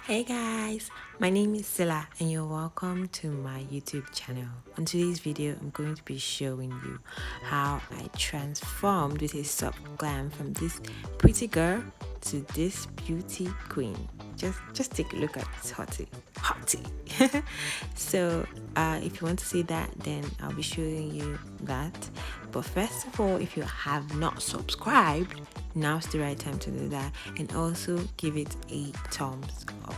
Hey guys, my name is Silla and you're welcome to my YouTube channel. On today's video, I'm going to be showing you how I transformed with a soft glam from this pretty girl to this beauty queen. Just take a look at this hottie. So if you want to see that, then I'll be showing you that. But first of all, if you have not subscribed, now's the right time to do that, and also give it a thumbs up.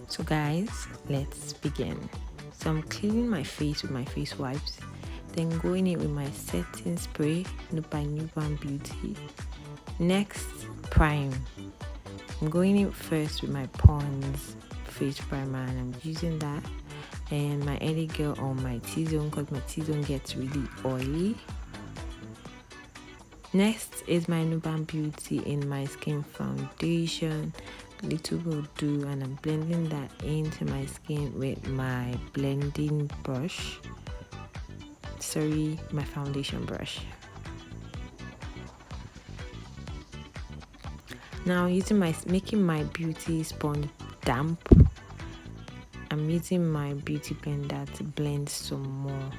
So guys, let's begin. So I'm cleaning my face with my face wipes, then going in with my setting spray by Newborn Beauty. Next, prime. I'm going in first with my Pond's face primer, and I'm using that and my LA Girl on my T-zone because my T-zone gets really oily. Next is my Newborn Beauty in my skin foundation. Little will do, and I'm blending that into my skin with my blending brush. My foundation brush. Now making my beauty sponge damp, I'm using my beauty blender to blend some more.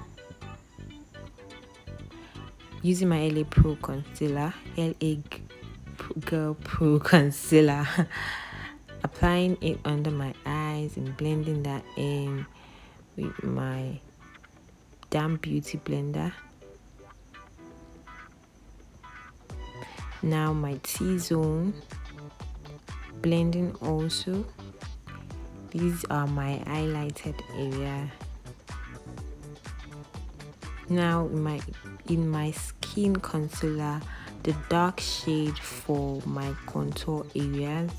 Using my LA Pro concealer, LA Girl Pro concealer. Applying it under my eyes and blending that in with my damp beauty blender. Now my T-zone, blending also. These are my highlighted area. Now in my skin concealer, the dark shade for my contour areas.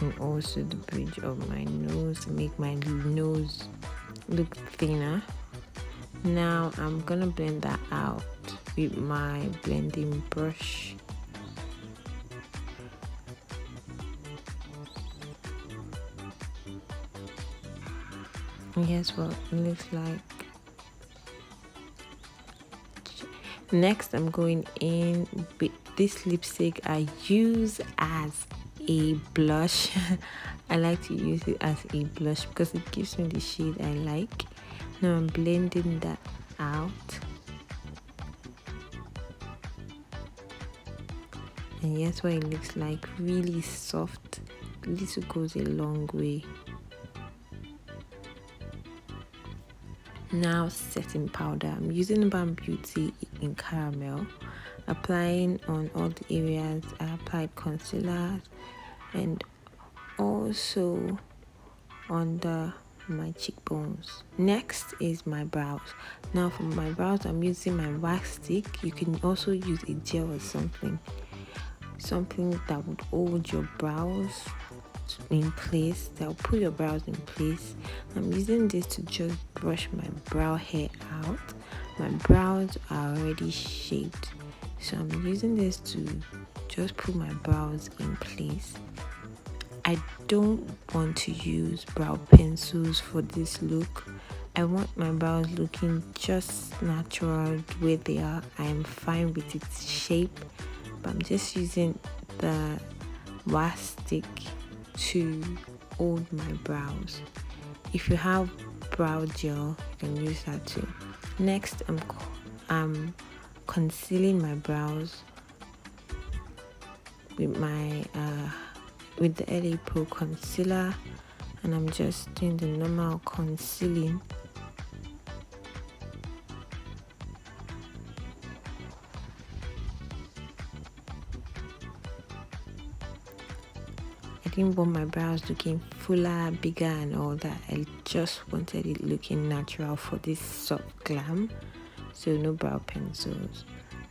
And also the bridge of my nose to make my nose look thinner. Now I'm gonna blend that out with my blending brush. And here's what it looks like. Next, I'm going in with this lipstick I use as a blush. I like to use it as a blush because it gives me the shade I like. Now I'm blending that out. And here's what it looks like, really soft. Little goes a long way. Now setting powder. I'm using Balm Beauty in Caramel. Applying on all the areas. I applied concealer and also under my cheekbones. Next is my brows. Now for my brows, I'm using my wax stick. You can also use a gel or something that would hold your brows in place, that will put your brows in place. I'm using this to just brush my brow hair out. My brows are already shaped, so I'm using this to just put my brows in place. I don't want to use brow pencils for this look. I want my brows looking just natural the way they are. I am fine with its shape, but I'm just using the wax stick to hold my brows. If you have brow gel, you can use that too. Next, I'm concealing my brows with my with the LA Pro concealer, and I'm just doing the normal concealing. I didn't want my brows looking fuller, bigger and all that. I just wanted it looking natural for this soft glam. So no brow pencils.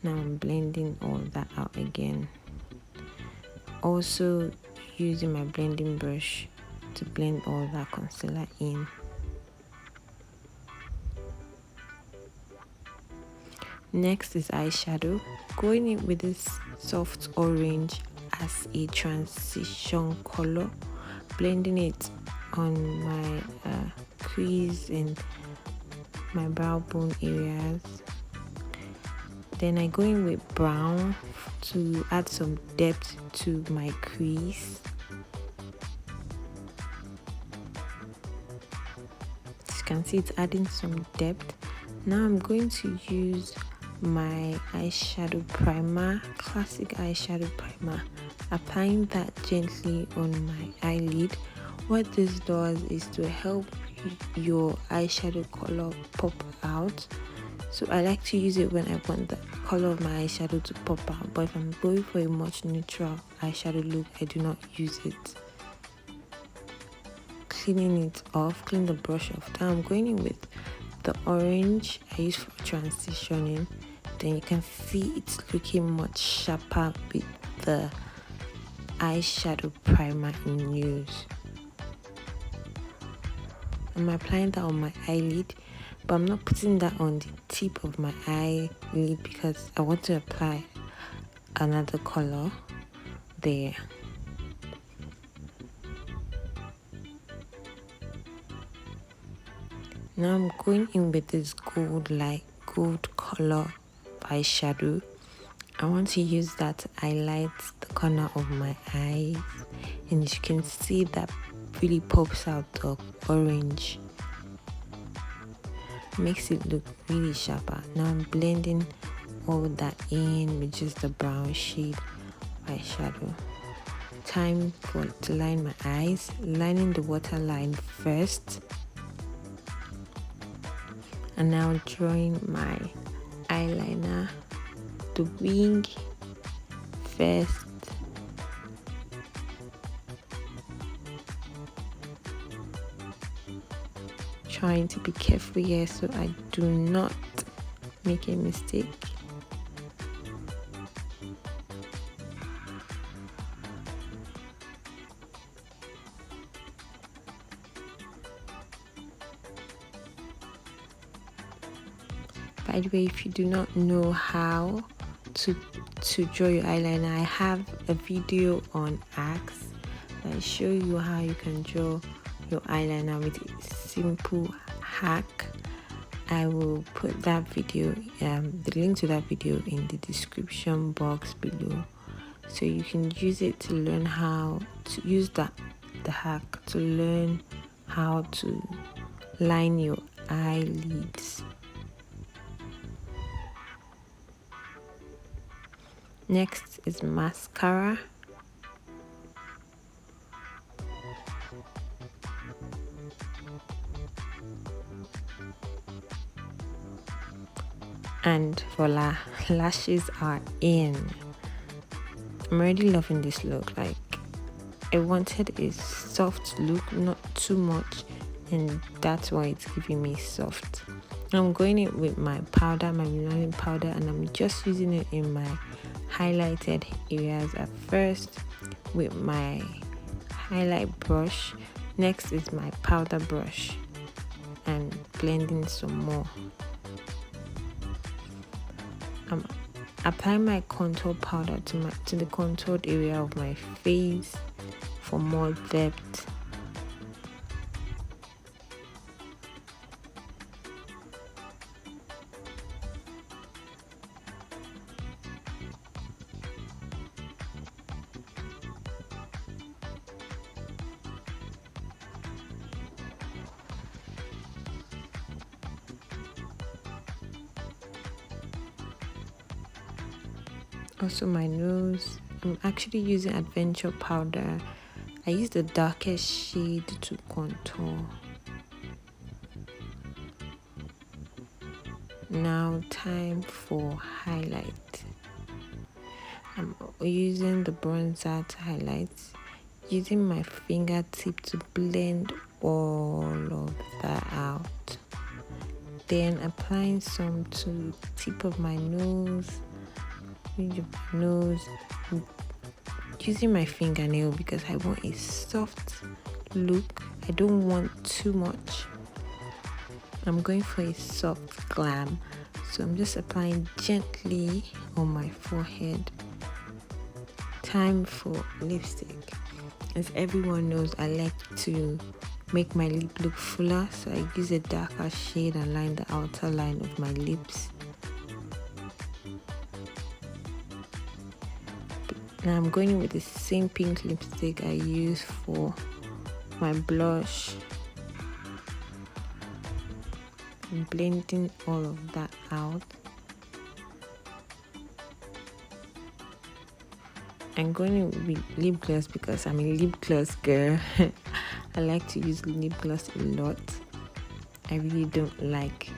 Now I'm blending all that out again. Also using my blending brush to blend all that concealer in. Next is eyeshadow. Going in with this soft orange as a transition color, blending it on my crease and my brow bone areas. Then I go in with brown to add some depth to my crease. As you can see, it's adding some depth. Now I'm going to use my eyeshadow primer, classic eyeshadow primer, applying that gently on my eyelid. What this does is to help your eyeshadow color pop out. So I like to use it when I want the color of my eyeshadow to pop out, but if I'm going for a much neutral eyeshadow look, I do not use it. Cleaning it off, clean the brush off. Now I'm going in with the orange I use for transitioning. Then you can see it's looking much sharper with the eyeshadow primer in use. I'm applying that on my eyelid, but I'm not putting that on the tip of my eyelid because I want to apply another color there. Now I'm going in with this gold color eyeshadow. I want to use that to highlight the corner of my eyes, and as you can see, that really pops out the orange. Makes it look really sharper. Now I'm blending all that in with just the brown shade eyeshadow. Time to line my eyes. Lining the waterline first, and now drawing my eyeliner, the wing first. Trying to be careful here so I do not make a mistake. By the way, if you do not know how to draw your eyeliner, I have a video on Axe that show you how you can draw your eyeliner with a simple hack. I will put that video, the link to that video, in the description box below, so you can use it to learn how to use the hack to learn how to line your eyelids. Next is mascara. And voila, lashes are in. I'm already loving this look. Like, I wanted a soft look, not too much, and that's why it's giving me soft. I'm going in with my powder, my mineral powder, and I'm just using it in my highlighted areas at first with my highlight brush. Next is my powder brush, and blending some more. I'm applying my contour powder to the contoured area of my face for more depth. Also my nose, I'm actually using Adventure powder. I use the darkest shade to contour. Now time for highlight. I'm using the bronzer to highlight, using my fingertip to blend all of that out. Then applying some to the tip of my nose, using my fingernail because I want a soft look. I don't want too much. I'm going for a soft glam, so I'm just applying gently on my forehead. Time for lipstick. As everyone knows, I like to make my lip look fuller, so I use a darker shade and line the outer line of my lips. Now I'm going in with the same pink lipstick I used for my blush. I'm blending all of that out. I'm going with lip gloss because I'm a lip gloss girl. I like to use lip gloss a lot. I really don't like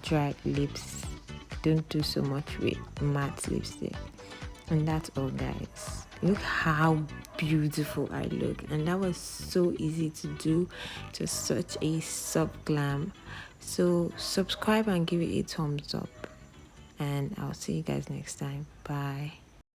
dry lips. I don't do so much with matte lipstick. And that's all, guys. Look how beautiful I look, and that was so easy to do. Just such a soft glam. So subscribe and give it a thumbs up, and I'll see you guys next time. Bye.